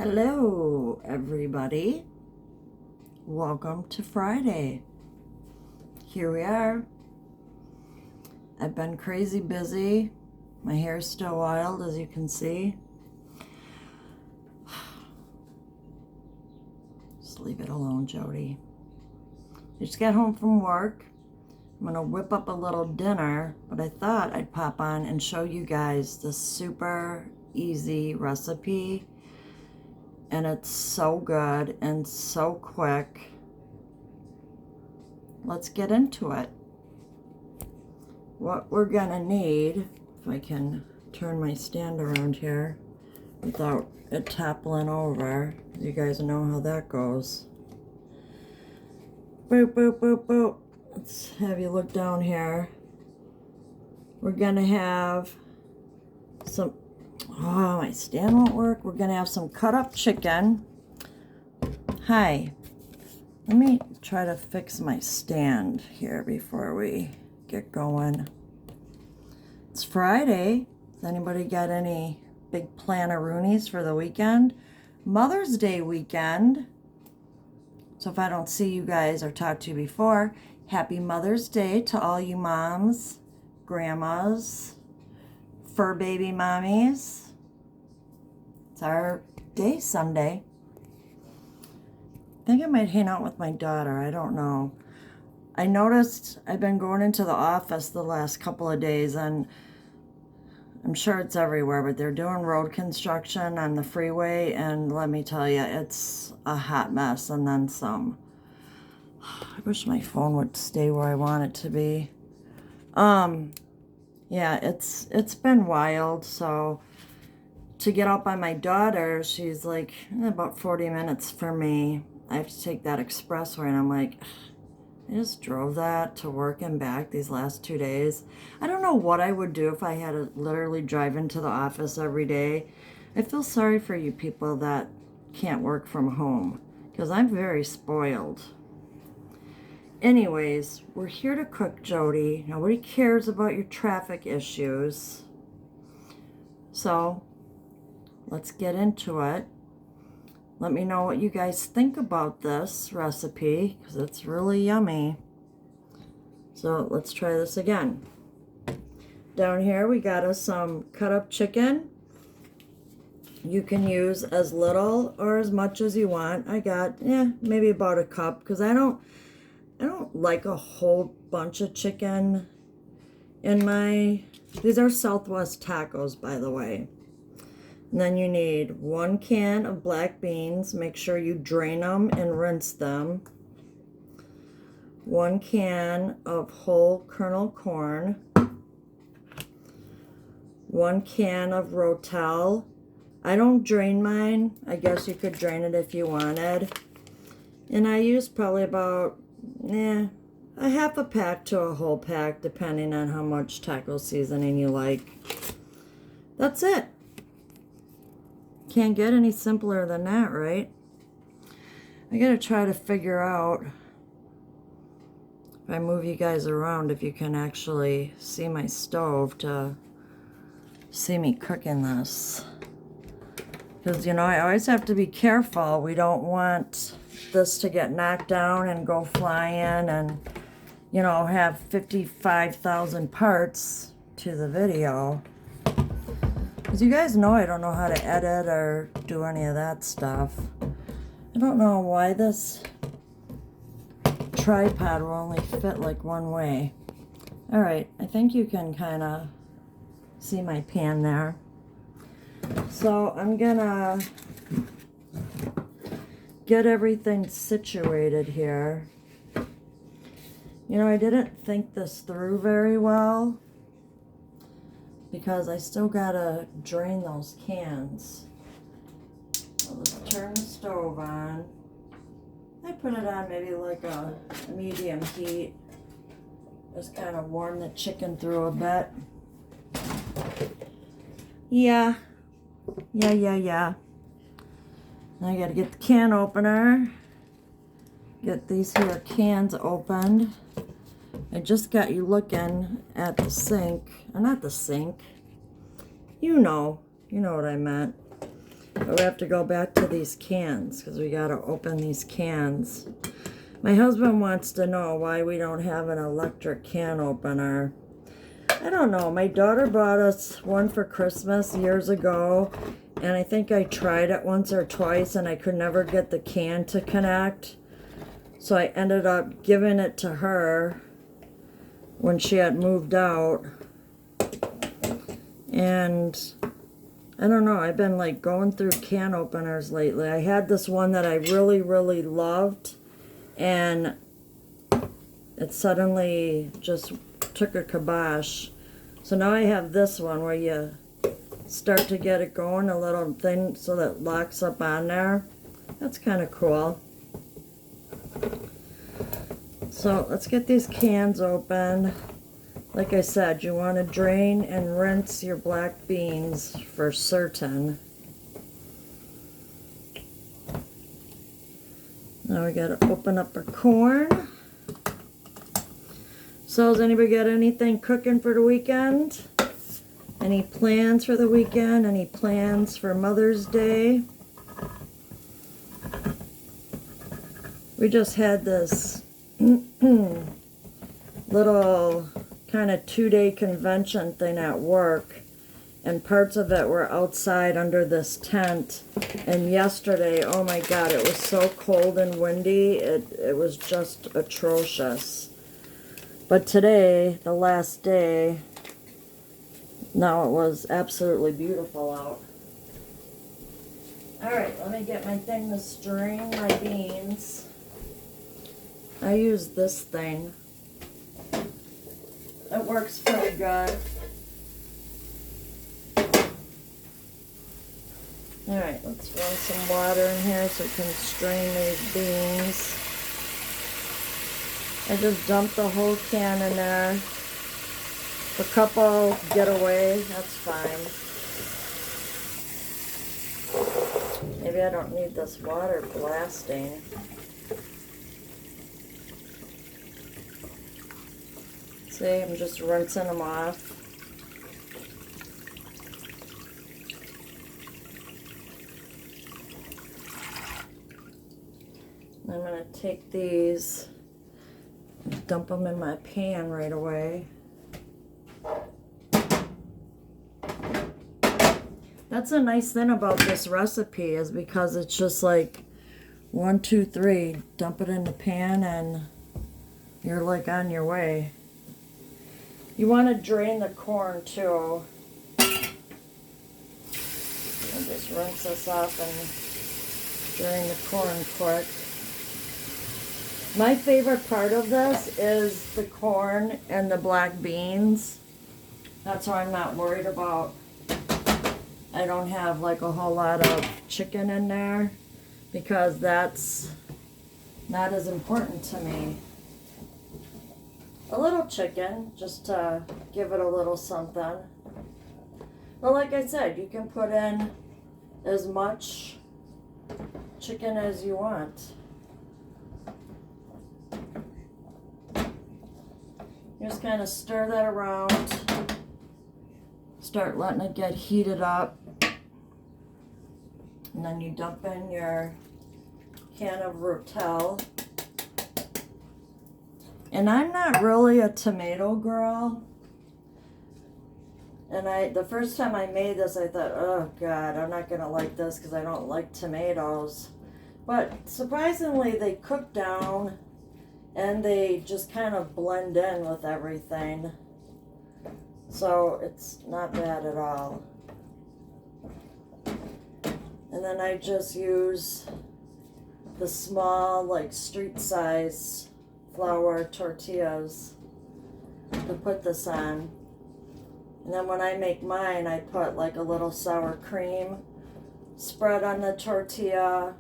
Hello, everybody. Welcome to Friday. Here we are. I've been crazy busy. My hair's still wild, as you can see. Just leave it alone, Jody. I just got home from work. I'm gonna whip up a little dinner, but I thought I'd pop on and show you guys this super easy recipe. And it's so good and so quick. Let's get into it. What we're gonna need, if I can turn my stand around here without it toppling over. You guys know how that goes. Boop, boop, boop, boop. Let's have you look down here. We're gonna have some, oh, my stand won't work. We're gonna have some cut up chicken. Hi, let me try to fix my stand here before we get going. It's Friday. Has anybody got any big plan-a-roonies for the weekend? Mother's Day weekend. So if I don't see you guys or talk to you before, happy Mother's Day to all you moms, grandmas, fur baby mommies. It's our day Sunday. I think I might hang out with my daughter. I don't know. I noticed I've been going into the office the last couple of days, and I'm sure it's everywhere, but they're doing road construction on the freeway, and let me tell you, it's a hot mess and then some. I wish my phone would stay where I want it to be. Yeah, it's been wild. So to get up on my daughter, she's like about 40 minutes for me. I have to take that expressway, and I'm like, I just drove that to work and back these last 2 days. I don't know what I would do if I had to literally drive into the office every day. I feel sorry for you people that can't work from home, because I'm very spoiled. Anyways, we're here to cook, Jody. Nobody cares about your traffic issues. So let's get into it. Let me know what you guys think about this recipe, because it's really yummy. So let's try this again. Down here we got us some cut up chicken. You can use as little or as much as you want. I got maybe about a cup, because I don't like a whole bunch of chicken in my, these are Southwest Tacos, by the way. And then you need 1 can of black beans. Make sure you drain them and rinse them. 1 can of whole kernel corn. 1 can of Rotel. I don't drain mine. I guess you could drain it if you wanted. And I use probably about a half a pack to a whole pack, depending on how much taco seasoning you like. That's it. Can't get any simpler than that, right? I gotta try to figure out, if I move you guys around, if you can actually see my stove to see me cooking this. Because, you know, I always have to be careful. We don't want this to get knocked down and go flying and, you know, have 55,000 parts to the video. Because you guys know I don't know how to edit or do any of that stuff. I don't know why this tripod will only fit like one way. Alright, I think you can kind of see my pan there. So I'm gonna get everything situated here. You know, I didn't think this through very well, because I still gotta drain those cans. So let's turn the stove on. I put it on maybe like a medium heat. Just kind of warm the chicken through a bit. Yeah. I gotta get the can opener. Get these here cans opened. I just got you looking at the sink. Not the sink. You know what I meant. But we have to go back to these cans because we got to open these cans. My husband wants to know why we don't have an electric can opener. I don't know. My daughter bought us one for Christmas years ago, and I think I tried it once or twice, and I could never get the can to connect. So I ended up giving it to her when she had moved out. And I don't know, I've been like going through can openers lately. I had this one that I really, really loved, and it suddenly just took a kibosh. So now I have this one where you start to get it going, a little thing so that it locks up on there. That's kind of cool. So let's get these cans open. Like I said, you want to drain and rinse your black beans for certain. Now we got to open up our corn. So has anybody got anything cooking for the weekend? Any plans for the weekend? Any plans for Mother's Day? We just had this little kind of 2-day convention thing at work, and parts of it were outside under this tent. And yesterday, oh my God, it was so cold and windy, it was just atrocious. But today, the last day, now it was absolutely beautiful out. Alright, let me get my thing to strain my beans. I use this thing. It works pretty good. Alright, let's run some water in here so we can strain these beans. I just dumped the whole can in there. If a couple get away, that's fine. Maybe I don't need this water blasting. See, I'm just rinsing them off. I'm going to take these and dump them in my pan right away. That's a nice thing about this recipe, is because it's just like 1, 2, 3, dump it in the pan and you're like on your way. You want to drain the corn too. I'll just rinse this off and drain the corn quick. My favorite part of this is the corn and the black beans. That's why I'm not worried about, I don't have like a whole lot of chicken in there, because that's not as important to me. A little chicken, just to give it a little something. But like I said, you can put in as much chicken as you want. You just kind of stir that around. Start letting it get heated up. And then you dump in your can of rotel. And I'm not really a tomato girl. And the first time I made this, I thought, oh God, I'm not going to like this because I don't like tomatoes. But surprisingly, they cook down and they just kind of blend in with everything. So it's not bad at all. And then I just use the small, like street size flour tortillas to put this on. And then when I make mine, I put like a little sour cream spread on the tortilla,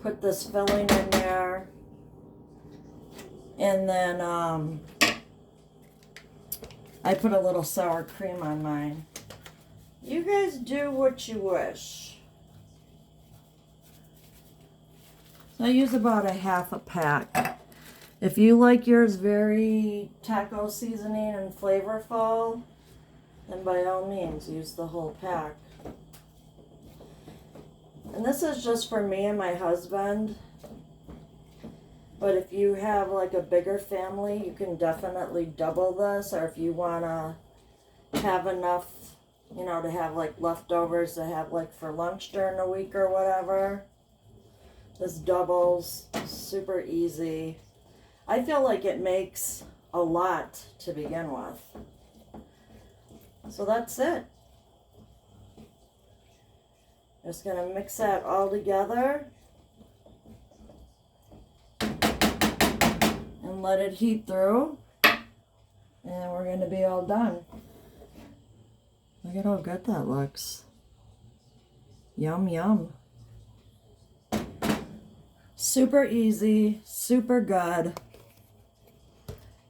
put this filling in there, and then I put a little sour cream on mine. You guys do what you wish. So I use about a half a pack. If you like yours very taco seasoning and flavorful, then by all means use the whole pack. And this is just for me and my husband. But if you have like a bigger family, you can definitely double this. Or if you want to have enough, you know, to have like leftovers to have like for lunch during the week or whatever. This doubles, super easy. I feel like it makes a lot to begin with. So that's it. Just gonna mix that all together and let it heat through, and we're gonna be all done. Look at how good that looks. Yum, yum. Super easy, super good.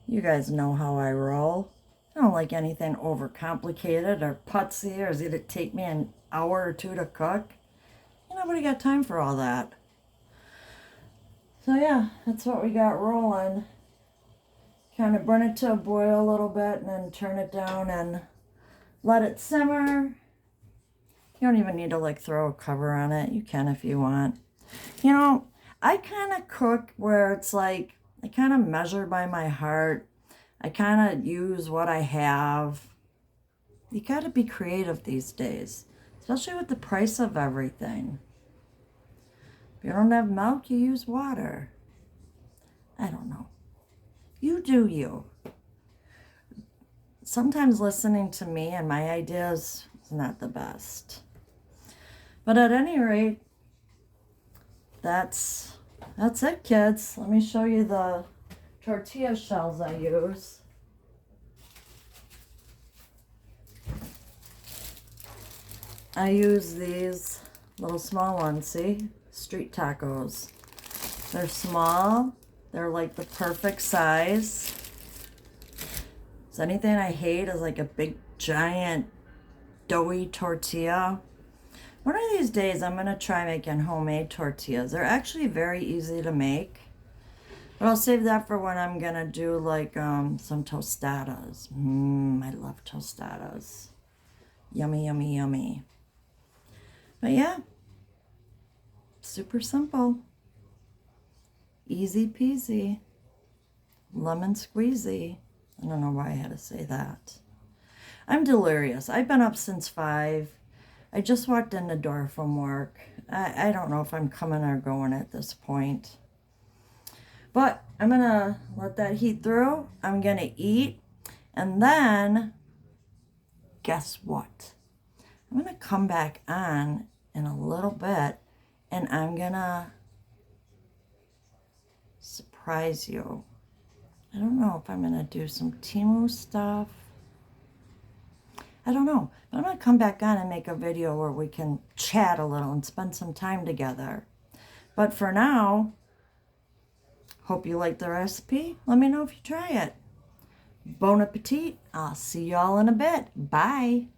You guys know how I roll. I don't like anything overcomplicated or putsy, or is it gonna take me an hour or two to cook? Nobody got time for all that. So yeah, that's what we got rolling. Kind of bring it to a boil a little bit and then turn it down and let it simmer. You don't even need to like throw a cover on it. You can if you want. You know, I kind of cook where it's like, I kind of measure by my heart. I kind of use what I have. You got to be creative these days, especially with the price of everything. If you don't have milk, you use water. I don't know. You do you. Sometimes listening to me and my ideas is not the best. But at any rate, that's it, kids. Let me show you the tortilla shells I use. I use these little small ones, see? Street tacos. They're small. They're like the perfect size. So anything I hate is like a big, giant, doughy tortilla. One of these days, I'm going to try making homemade tortillas. They're actually very easy to make. But I'll save that for when I'm going to do like some tostadas. I love tostadas. Yummy, yummy, yummy. But yeah, super simple. Easy peasy. Lemon squeezy. I don't know why I had to say that. I'm delirious. I've been up since 5. I just walked in the door from work. I don't know if I'm coming or going at this point. But I'm going to let that heat through. I'm going to eat. And then, guess what? I'm going to come back on in a little bit. And I'm going to surprise you. I don't know if I'm going to do some Temu stuff. I don't know. But I'm going to come back on and make a video where we can chat a little and spend some time together. But for now, hope you like the recipe. Let me know if you try it. Bon appetit. I'll see y'all in a bit. Bye.